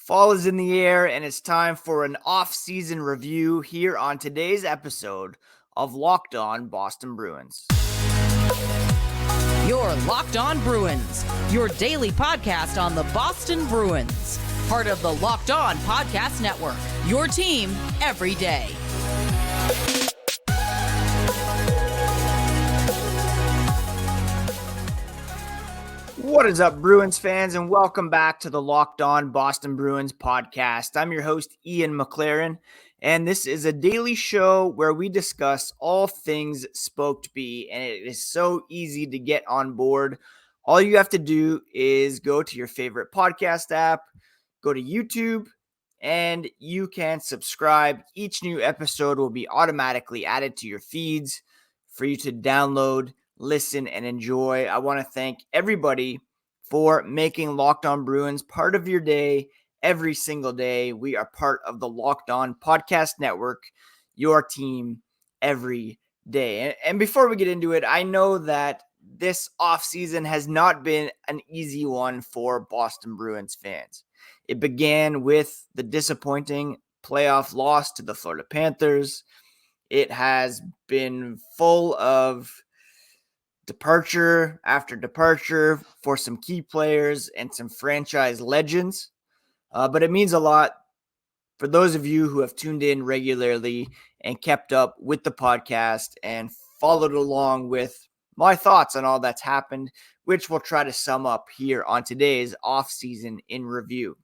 Fall is in the air, and it's time for an off-season review here on today's episode of Locked On Boston Bruins. You're Locked On Bruins, your daily podcast on the Boston Bruins. Part of the Locked On Podcast Network, your team every day. What is up, Bruins fans, and welcome back to the Locked On Boston Bruins podcast. I'm your host, Ian McLaren, and this is a daily show where we discuss all things Spoke to Be, and it is so easy to get on board. All you have to do is go to your favorite podcast app, go to YouTube, and you can subscribe. Each new episode will be automatically added to your feeds for you to download, listen, and enjoy. I want to thank everybody for making Locked On Bruins part of your day every single day. We are part of the Locked On Podcast Network, your team every day. And before we get into it, I know that this offseason has not been an easy one for Boston Bruins fans. It began with the disappointing playoff loss to the Florida Panthers. It has been full of departure after departure for some key players and some franchise legends. But it means a lot for those of you who have tuned in regularly and kept up with the podcast and followed along with my thoughts on all that's happened, which we'll try to sum up here on today's offseason in review.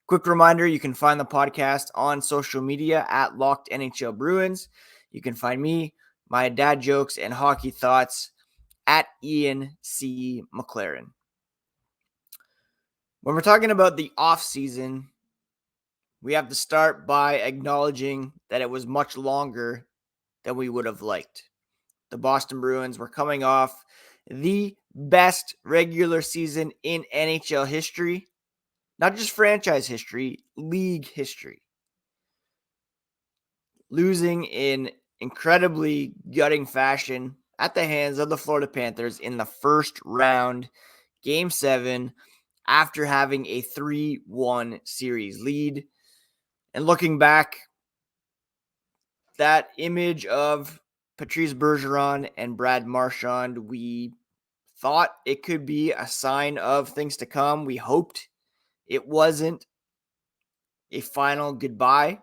Quick reminder, you can find the podcast on social media at Locked NHL Bruins. You can find me, my dad jokes, and hockey thoughts at Ian C. McLaren. When we're talking about the offseason, we have to start by acknowledging that it was much longer than we would have liked. The Boston Bruins were coming off the best regular season in NHL history. Not just franchise history, league history. Losing in incredibly gutting fashion at the hands of the Florida Panthers in the first round, Game 7, after having a 3-1 series lead. And looking back, that image of Patrice Bergeron and Brad Marchand, we thought it could be a sign of things to come. We hoped it wasn't a goodbye,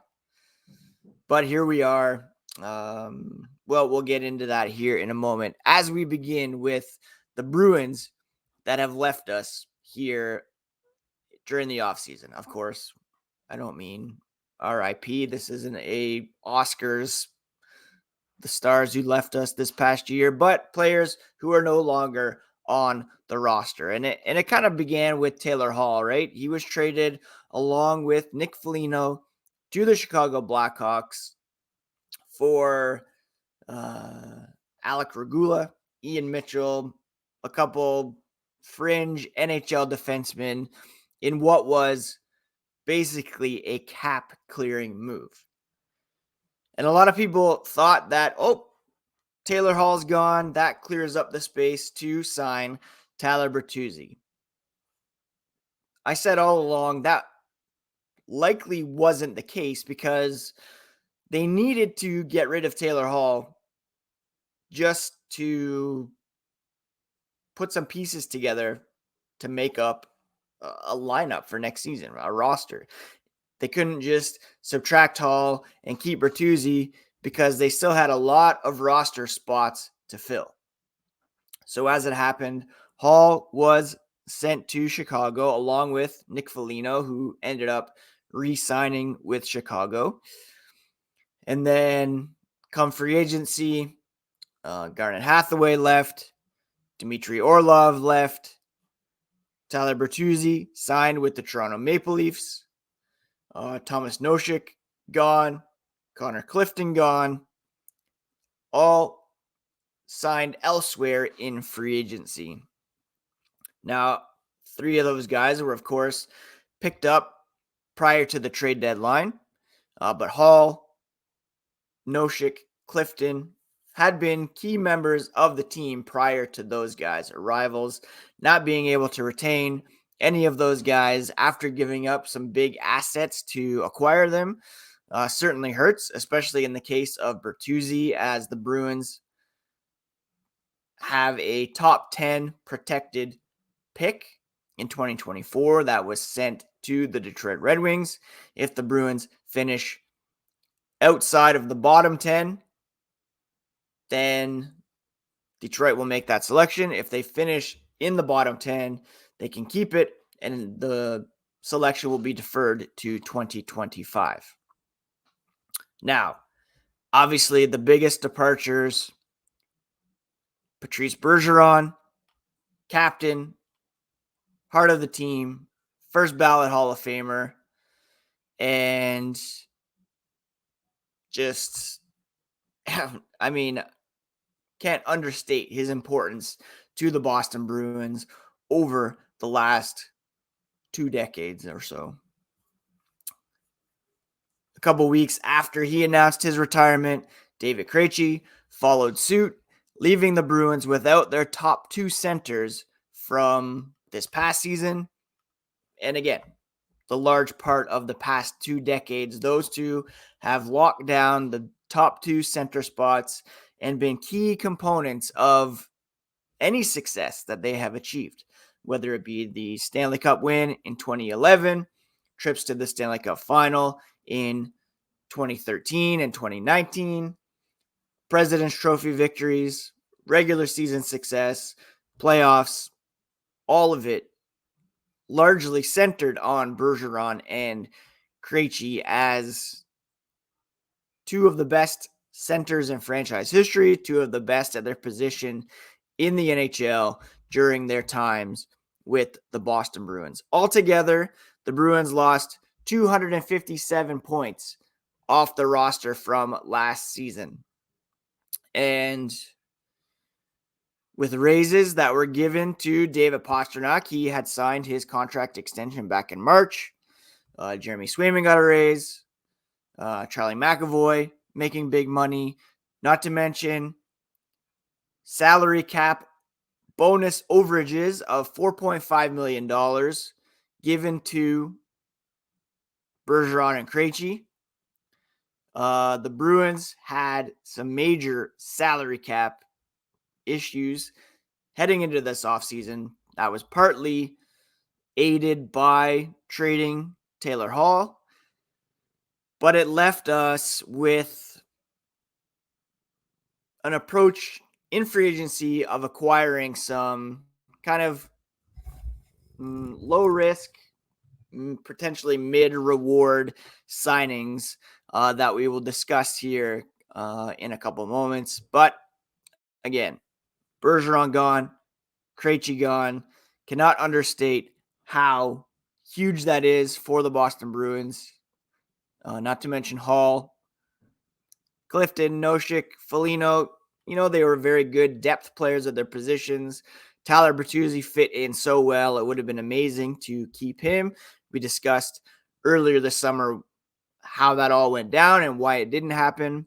but here we are. We'll get into that here in a moment as we begin with the Bruins that have left us here during the offseason. Of course, I don't mean RIP. This isn't a Oscars, the stars who left us this past year, but players who are no longer on the roster. And it kind of began with Taylor Hall, right? He was traded along with Nick Foligno to the Chicago Blackhawks for Alec Regula, Ian Mitchell, a couple fringe NHL defensemen in what was basically a cap clearing move. And a lot of people thought that, Taylor Hall's gone. That clears up the space to sign Tyler Bertuzzi. I said all along that likely wasn't the case because they needed to get rid of Taylor Hall just to put some pieces together to make up a lineup for next season, a roster. They couldn't just subtract Hall and keep Bertuzzi because they still had a lot of roster spots to fill. So as it happened, Hall was sent to Chicago along with Nick Foligno, who ended up re-signing with Chicago. And then come free agency, Garnet Hathaway left, Dmitry Orlov left, Tyler Bertuzzi signed with the Toronto Maple Leafs, Thomas Nosek gone, Connor Clifton gone, all signed elsewhere in free agency. Now, 3 of those guys were, of course, picked up prior to the trade deadline, but Hall, Nosek, Clifton had been key members of the team prior to those guys' arrivals. Not being able to retain any of those guys after giving up some big assets to acquire them certainly hurts, especially in the case of Bertuzzi, as the Bruins have a top 10 protected pick in 2024 that was sent to the Detroit Red Wings. If the Bruins finish outside of the bottom 10, then Detroit will make that selection. If they finish in the bottom 10, they can keep it, and the selection will be deferred to 2025. Now, obviously, the biggest departures: Patrice Bergeron, captain, heart of the team, first ballot Hall of Famer, and just, I mean, can't understate his importance to the Boston Bruins over the last 2 decades or so. A couple weeks after he announced his retirement, David Krejci followed suit, leaving the Bruins without their top 2 centers from this past season. And again, the large part of the past 2 decades, those two have locked down the top 2 center spots and been key components of any success that they have achieved, whether it be the Stanley Cup win in 2011, trips to the Stanley Cup final in 2013 and 2019, President's Trophy victories, regular season success, playoffs, all of it largely centered on Bergeron and Krejci as 2 of the best centers in franchise history, 2 of the best at their position in the NHL during their times with the Boston Bruins. Altogether, the Bruins lost 257 points off the roster from last season. And with raises that were given to David Pastrnak, he had signed his contract extension back in March. Jeremy Swayman got a raise. Charlie McAvoy making big money. Not to mention salary cap bonus overages of $4.5 million given to Bergeron and Krejci. The Bruins had some major salary cap issues heading into this offseason. That was partly aided by trading Taylor Hall, but it left us with an approach in free agency of acquiring some kind of low risk, potentially mid reward signings that we will discuss here in a couple of moments. But again, Bergeron gone, Krejci gone. Cannot understate how huge that is for the Boston Bruins. Not to mention Hall, Clifton, Nosek, Foligno. They were very good depth players at their positions. Tyler Bertuzzi fit in so well. It would have been amazing to keep him. We discussed earlier this summer how that all went down and why it didn't happen.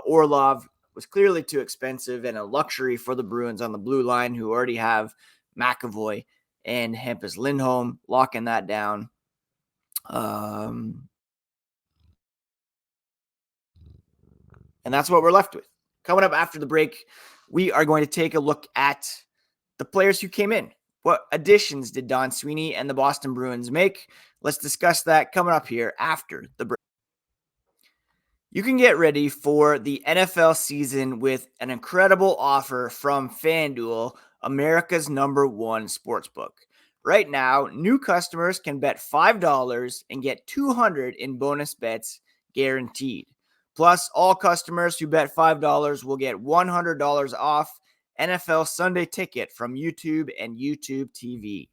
Orlov was clearly too expensive and a luxury for the Bruins on the blue line, who already have McAvoy and Hampus Lindholm locking that down. And that's what we're left with. Coming up after the break, we are going to take a look at the players who came in. What additions did Don Sweeney and the Boston Bruins make? Let's discuss that coming up here after the break. You can get ready for the NFL season with an incredible offer from FanDuel, America's #1 sportsbook. Right now, new customers can bet $5 and get $200 in bonus bets guaranteed. Plus, all customers who bet $5 will get $100 off NFL Sunday Ticket from YouTube and YouTube TV.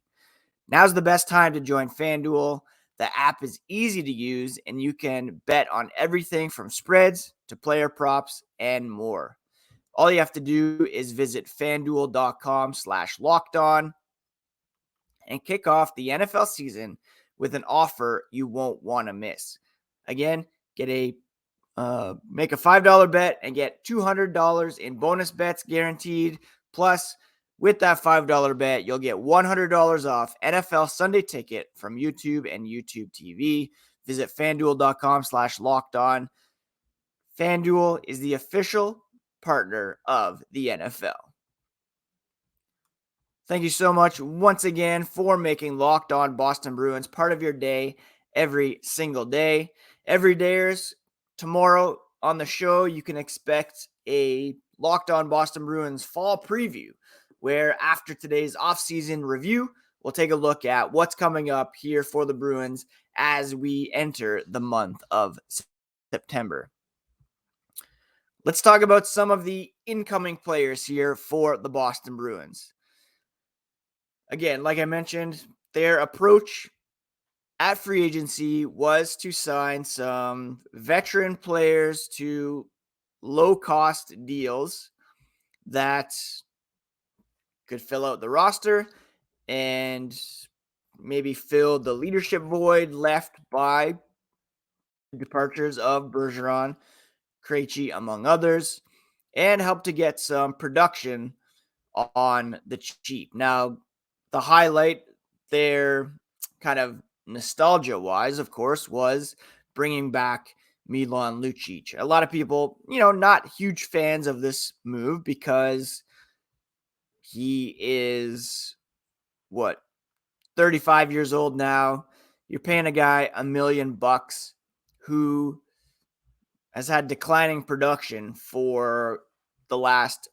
Now's the best time to join FanDuel. The app is easy to use, and you can bet on everything from spreads to player props and more. All you have to do is visit FanDuel.com/lockedon and kick off the NFL season with an offer you won't want to miss. Again, make a $5 bet and get $200 in bonus bets guaranteed. Plus, With that $5 bet, you'll get $100 off NFL Sunday Ticket from YouTube and YouTube TV. Visit FanDuel.com/lockedon. FanDuel is the official partner of the NFL. Thank you so much once again for making Locked On Boston Bruins part of your day every single day. Every dayers, tomorrow on the show, you can expect a Locked On Boston Bruins fall preview, where after today's offseason review, we'll take a look at what's coming up here for the Bruins as we enter the month of September. Let's talk about some of the incoming players here for the Boston Bruins. Again, like I mentioned, their approach at free agency was to sign some veteran players to low-cost deals that could fill out the roster and maybe fill the leadership void left by the departures of Bergeron, Krejci, among others, and help to get some production on the cheap. Now, the highlight there, kind of nostalgia-wise, of course, was bringing back Milan Lucic. A lot of people, not huge fans of this move because he is, 35 years old now. You're paying a guy $1 million who has had declining production for the last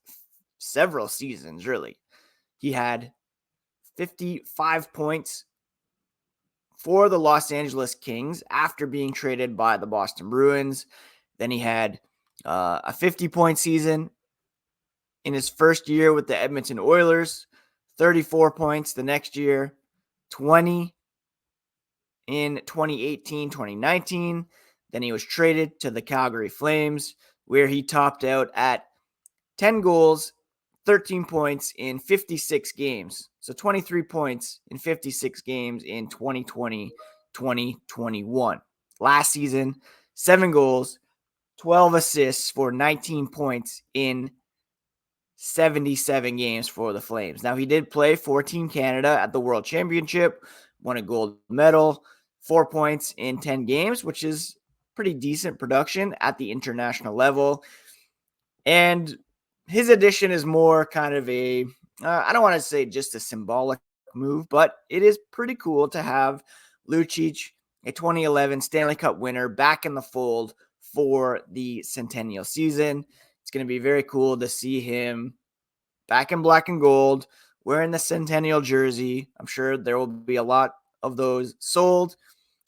several seasons, really. He had 55 points for the Los Angeles Kings after being traded by the Boston Bruins. Then he had a 50-point season in his first year with the Edmonton Oilers, 34 points the next year, 20 in 2018, 2019. Then he was traded to the Calgary Flames, where he topped out at 10 goals, 13 points in 56 games. So 23 points in 56 games in 2020, 2021. Last season, 7 goals, 12 assists for 19 points in 77 games for the Flames. Now, he did play for Team Canada at the World Championship, won a gold medal, 4 points in 10 games, which is pretty decent production at the international level. And his addition is more kind of a, I don't want to say just a symbolic move, but it is pretty cool to have Lucic, a 2011 Stanley Cup winner, back in the fold for the centennial season. It's going to be very cool to see him back in black and gold, wearing the centennial jersey. I'm sure there will be a lot of those sold.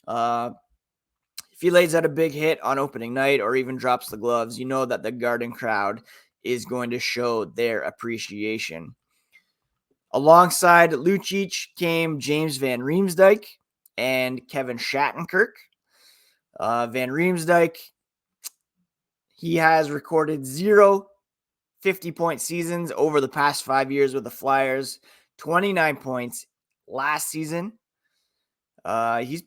If he lays out a big hit on opening night or even drops the gloves, you know that the Garden crowd is going to show their appreciation. Alongside Lucic came James Van Riemsdyk and Kevin Shattenkirk. Van Riemsdyk, he has recorded 0 50-point seasons over the past 5 years with the Flyers, 29 points last season. He's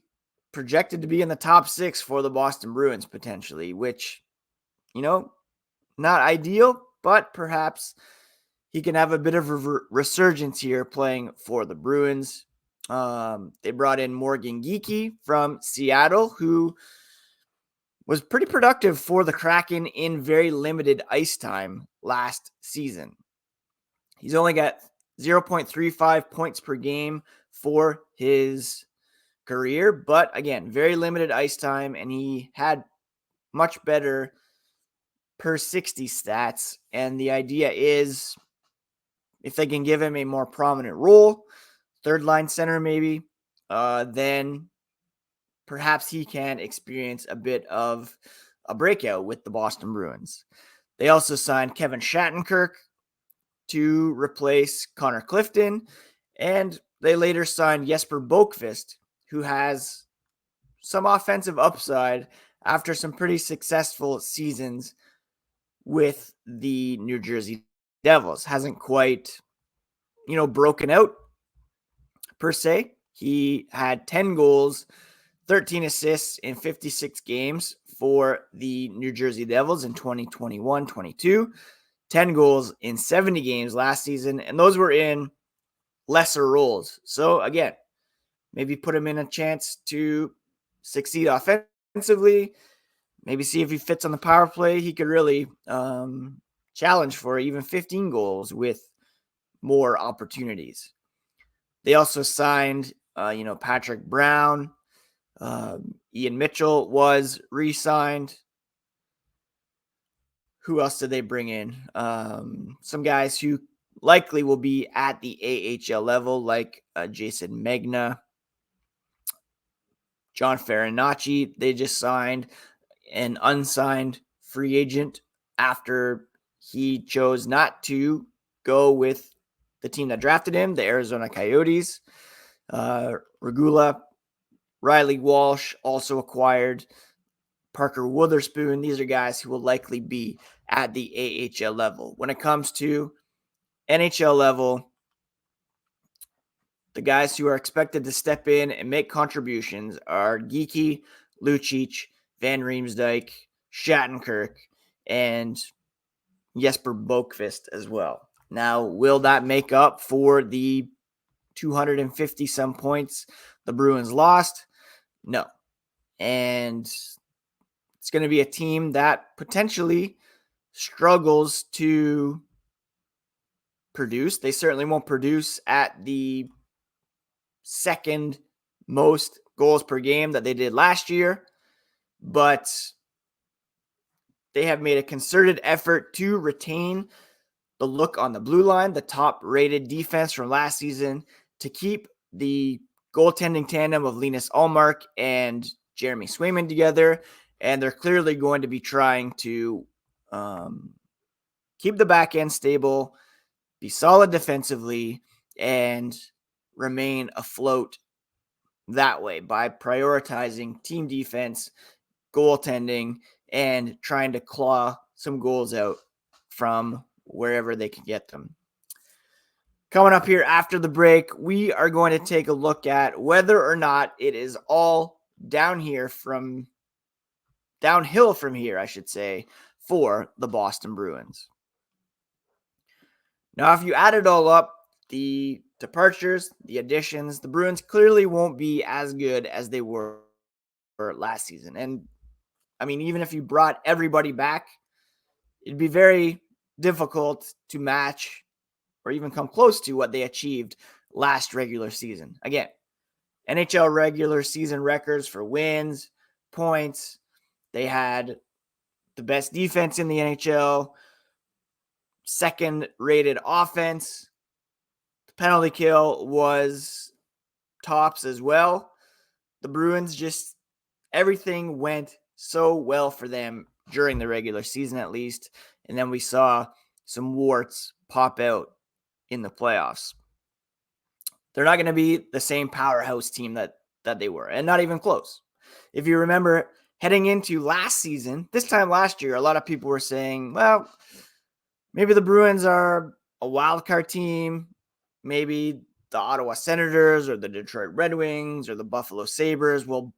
projected to be in the top 6 for the Boston Bruins potentially, which, not ideal, but perhaps he can have a bit of a resurgence here playing for the Bruins. They brought in Morgan Geekie from Seattle, who was pretty productive for the Kraken in very limited ice time last season. He's only got 0.35 points per game for his career, but again, very limited ice time, and he had much better per 60 stats. And the idea is, if they can give him a more prominent role, third line center maybe, then perhaps he can experience a bit of a breakout with the Boston Bruins. They also signed Kevin Shattenkirk to replace Connor Clifton, and they later signed Jesper Boqvist, who has some offensive upside after some pretty successful seasons with the New Jersey Devils. Hasn't quite, broken out per se. He had 10 goals, 13 assists in 56 games for the New Jersey Devils in 2021-22. 10 goals in 70 games last season, and those were in lesser roles. So again, maybe put him in a chance to succeed offensively. Maybe see if he fits on the power play. He could really challenge for even 15 goals with more opportunities. They also signed, Patrick Brown. Ian Mitchell was re-signed. Who else did they bring in? Some guys who likely will be at the AHL level, like Jason Magna, John Farinacci. They just signed an unsigned free agent after he chose not to go with the team that drafted him, the Arizona Coyotes. Regula, Riley Walsh also acquired. Parker Witherspoon. These are guys who will likely be at the AHL level. When it comes to NHL level, the guys who are expected to step in and make contributions are Geekie, Lucic, Van Riemsdyk, Shattenkirk, and Jesper Boqvist as well. Now, will that make up for the 250 some points the Bruins lost? No. And it's going to be a team that potentially struggles to produce. They certainly won't produce at the second most goals per game that they did last year, but they have made a concerted effort to retain the look on the blue line, the top rated defense from last season, to keep the goaltending tandem of Linus Ullmark and Jeremy Swayman together. And they're clearly going to be trying to keep the back end stable, be solid defensively, and remain afloat that way by prioritizing team defense, goaltending, and trying to claw some goals out from wherever they can get them. Coming up here after the break, we are going to take a look at whether or not it is all downhill from here, I should say, for the Boston Bruins. Now, if you add it all up, the departures, the additions, the Bruins clearly won't be as good as they were last season. And I mean, even if you brought everybody back, it'd be very difficult to match or even come close to what they achieved last regular season. Again, NHL regular season records for wins, points. They had the best defense in the NHL, second rated offense. The penalty kill was tops as well. The Bruins just, everything went so well for them during the regular season, at least. And then we saw some warts pop out in the playoffs. They're not going to be the same powerhouse team that they were, and not even close. If you remember, heading into last season, this time last year, a lot of people were saying, well, maybe the Bruins are a wild card team. Maybe the Ottawa Senators or the Detroit Red Wings or the Buffalo Sabres will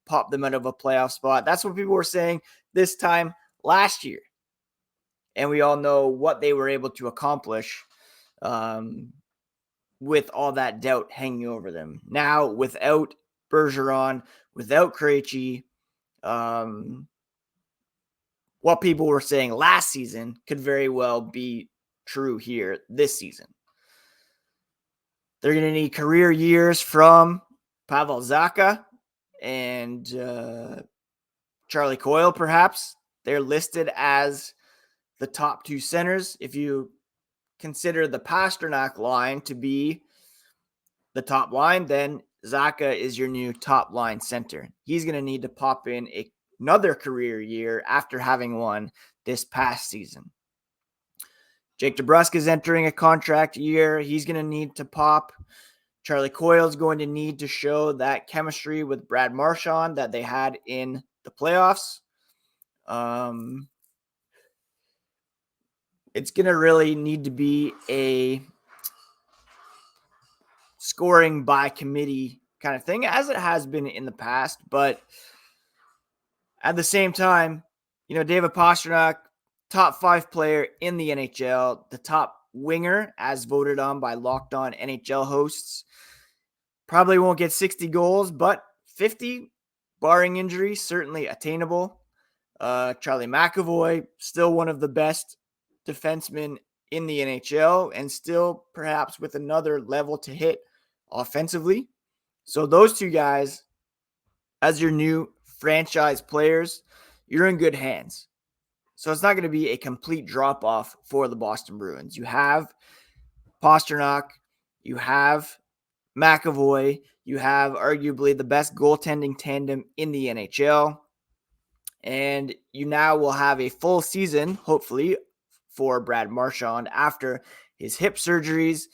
pop them out of a playoff spot. That's what people were saying this time last year. And we all know what they were able to accomplish with all that doubt hanging over them. Now, without Bergeron, without Krejci, what people were saying last season could very well be true here this season. They're going to need career years from Pavel Zacha and Charlie Coyle, perhaps. They're listed as the top two centers. If you consider the Pasternak line to be the top line, then Zacha is your new top line center. He's going to need to pop in another career year after having won this past season. Jake DeBrusk is entering a contract year. He's going to need to pop. Charlie Coyle is going to need to show that chemistry with Brad Marchand that they had in the playoffs. It's going to really need to be a scoring by committee kind of thing, as it has been in the past. But at the same time, David Pastrnak, top 5 player in the NHL, the top winger as voted on by Locked On NHL hosts. Probably won't get 60 goals, but 50, barring injury, certainly attainable. Charlie McAvoy, still one of the best defensemen in the NHL, and still perhaps with another level to hit offensively. So those two guys, as your new franchise players, you're in good hands. So it's not going to be a complete drop-off for the Boston Bruins. You have Pastrnak, you have McAvoy, you have arguably the best goaltending tandem in the NHL. And you now will have a full season, hopefully, for Brad Marchand after his hip surgeries.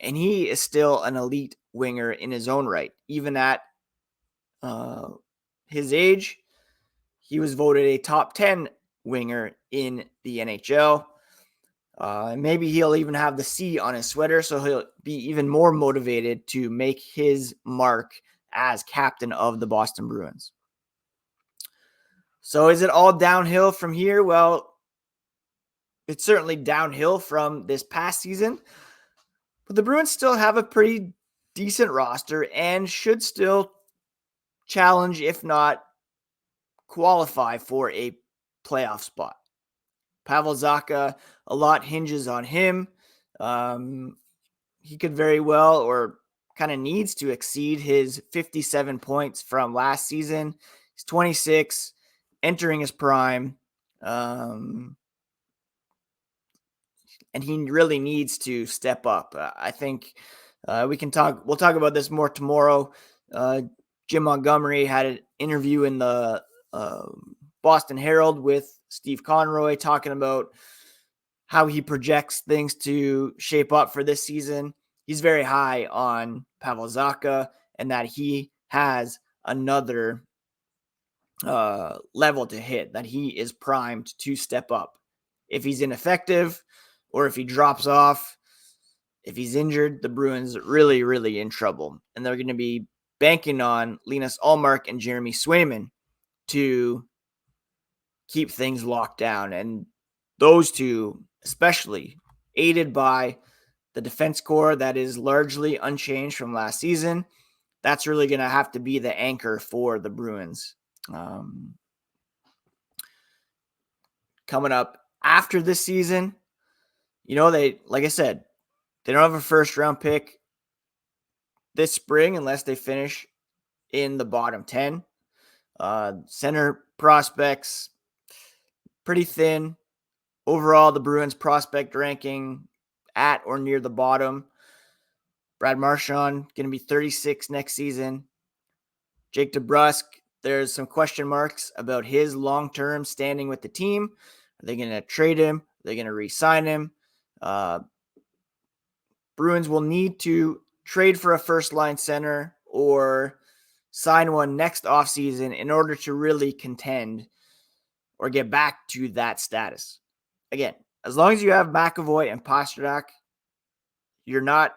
And he is still an elite winger in his own right. Even at his age, he was voted a top 10 winger in the NHL. Maybe he'll even have the C on his sweater, so he'll be even more motivated to make his mark as captain of the Boston Bruins. So is it all downhill from here? Well, it's certainly downhill from this past season, but the Bruins still have a pretty decent roster and should still challenge, if not qualify for a playoff spot. Pavel Zacha, a lot hinges on him. He could very well, or kind of needs to exceed his 57 points from last season. He's 26, entering his prime. And he really needs to step up. I think we'll talk about this more tomorrow. Jim Montgomery had an interview in the Boston Herald with Steve Conroy talking about how he projects things to shape up for this season. He's very high on Pavel Zacha and that he has another level to hit, that he is primed to step up. If he's ineffective or if he drops off, if he's injured, the Bruins really, really in trouble. And they're going to be banking on Linus Ullmark and Jeremy Swayman to keep things locked down. And those two, especially aided by the defense core that is largely unchanged from last season, that's really going to have to be the anchor for the Bruins. Coming up after this season, they, like I said, they don't have a first round pick this spring unless they finish in the bottom 10. Center prospects, pretty thin. Overall, the Bruins prospect ranking at or near the bottom. Brad Marchand going to be 36 next season. Jake DeBrusk, there's some question marks about his long-term standing with the team. Are they going to trade him? Are they going to re-sign him? Bruins will need to trade for a first-line center or sign one next offseason in order to really contend or get back to that status. Again, as long as you have McAvoy and Pastrnak, you're not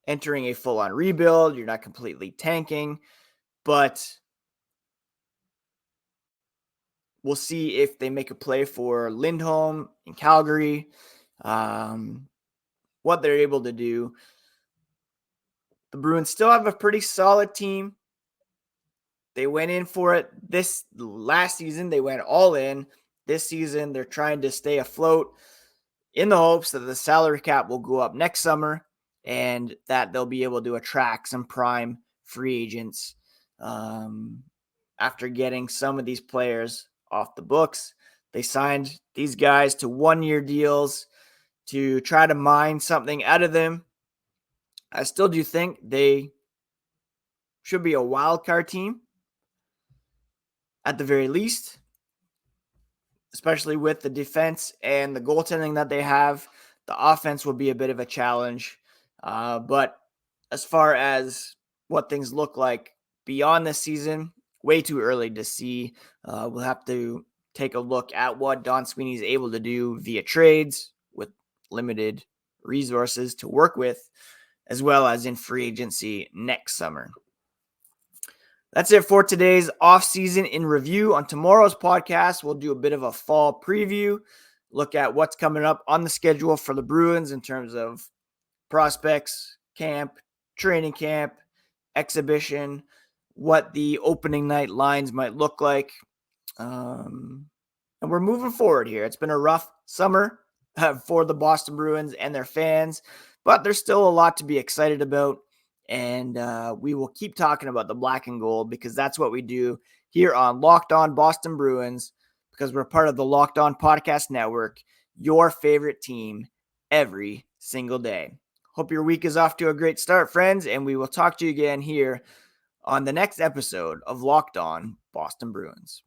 entering a full-on rebuild. You're not completely tanking, but we'll see if they make a play for Lindholm in Calgary, what they're able to do. The Bruins still have a pretty solid team. They went in for it this last season. They went all in. This season, they're trying to stay afloat in the hopes that the salary cap will go up next summer and that they'll be able to attract some prime free agents after getting some of these players off the books. They signed these guys to one-year deals to try to mine something out of them. I still do think they should be a wild card team at the very least, especially with the defense and the goaltending that they have. The offense will be a bit of a challenge. But as far as what things look like beyond this season, way too early to see. We'll have to take a look at what Don Sweeney is able to do via trades with limited resources to work with, as well as in free agency next summer. That's it for today's offseason in review. On tomorrow's podcast, we'll do a bit of a fall preview, look at what's coming up on the schedule for the Bruins in terms of prospects, camp, training camp, exhibition, what the opening night lines might look like. And we're moving forward here. It's been a rough summer for the Boston Bruins and their fans, but there's still a lot to be excited about. And we will keep talking about the black and gold because that's what we do here on Locked On Boston Bruins, because we're part of the Locked On Podcast Network, your favorite team every single day. Hope your week is off to a great start, friends, and we will talk to you again here on the next episode of Locked On Boston Bruins.